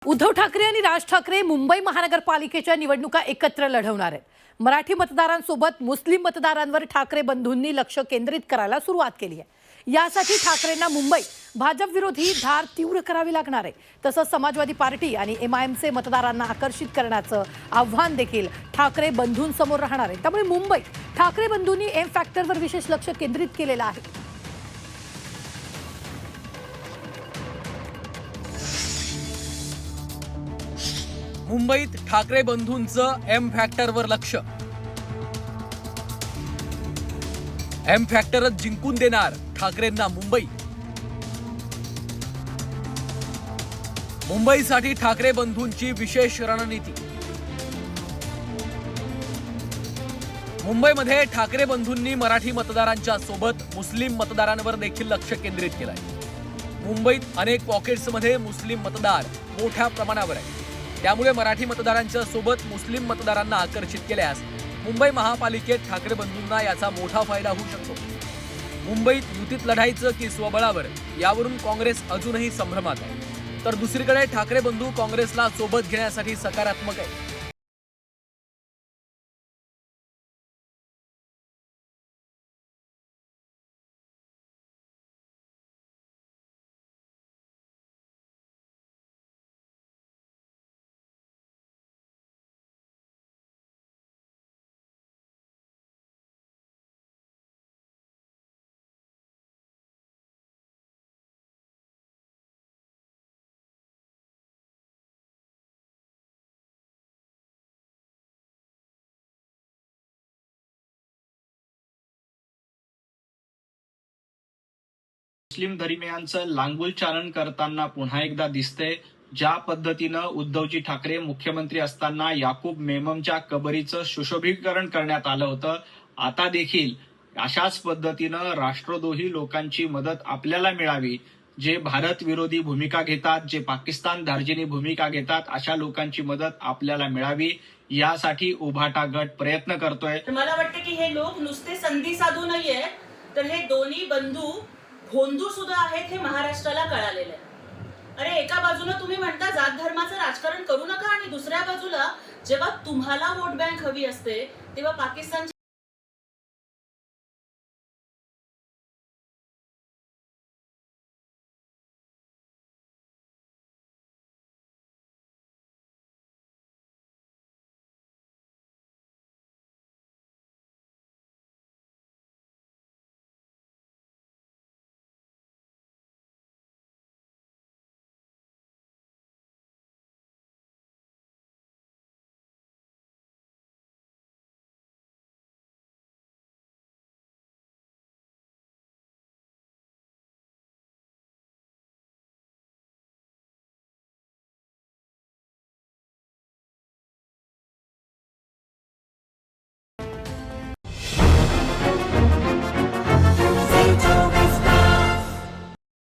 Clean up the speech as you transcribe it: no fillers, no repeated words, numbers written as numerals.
उद्धव ठाकरे आणि राज ठाकरे मुंबई महानगरपालिकेच्या निवडणुका एकत्र लढवणार आहेत. मराठी मतदारांसोबत मुस्लिम मतदारांवर ठाकरे बंधूंनी लक्ष केंद्रित करायला सुरुवात केली आहे. यासाठी ठाकरेंना मुंबई भाजप विरोधी धार तीव्र करावी लागणार आहे. तसंच समाजवादी पार्टी आणि MIMचे मतदारांना आकर्षित करण्याचं आव्हान देखील ठाकरे बंधूंसमोर राहणार आहे. त्यामुळे मुंबईत ठाकरे बंधूंनी एम फॅक्टरवर विशेष लक्ष केंद्रित केलेलं आहे. मुंबईत ठाकरे बंधूंचं एम फॅक्टरवर लक्ष. एम फॅक्टरच जिंकून देणार ठाकरेंना मुंबई. मुंबईसाठी ठाकरे बंधूंची विशेष रणनीती. मुंबईमध्ये ठाकरे बंधूंनी मराठी मतदारांच्या सोबत मुस्लिम मतदारांवर देखील लक्ष केंद्रित केलंय. मुंबईत अनेक पॉकेट्समध्ये मुस्लिम मतदार मोठ्या प्रमाणावर आहे. त्यामुळे मराठी मतदारांच्या सोबत मुस्लिम मतदारांना आकर्षित केल्यास मुंबई महापालिकेत ठाकरे बंधूंना याचा मोठा फायदा होऊ शकतो. मुंबईत युतीत लढायचं की स्वबळावर, यावरून काँग्रेस अजूनही संभ्रमात आहे. तर दुसरीकडे ठाकरे बंधू काँग्रेसला सोबत घेण्यासाठी सकारात्मक आहे. मुस्लिम धर्मियांचं लांगुल चालन करताना पुन्हा एकदा दिसतंय. ज्या पद्धतीनं उद्धवजी ठाकरे मुख्यमंत्री असताना याकूब मेमनच्या कबरीचं सुशोभीकरण करण्यात आलं होतं, आता देखील अशाच पद्धतीनं राष्ट्रद्रोही लोकांची मदत आपल्याला मिळावी. जे भारत विरोधी भूमिका घेतात, जे पाकिस्तान धार्जिणी भूमिका घेतात, अशा लोकांची मदत आपल्याला मिळावी, यासाठी उभाटा गट प्रयत्न करतोय. मला वाटतं की हे लोक नुसते संधी साधू नाहीये, तर हे दोन्ही बंधू भोंदू सुद्धा आहेत हे महाराष्ट्राला कळालेलं आहे. अरे, एका बाजूला तुम्ही म्हणता जात धर्माचं राजकारण करू नका, आणि दुसऱ्या बाजूला जेव्हा तुम्हाला वोट बँक हवी असते तेव्हा पाकिस्तान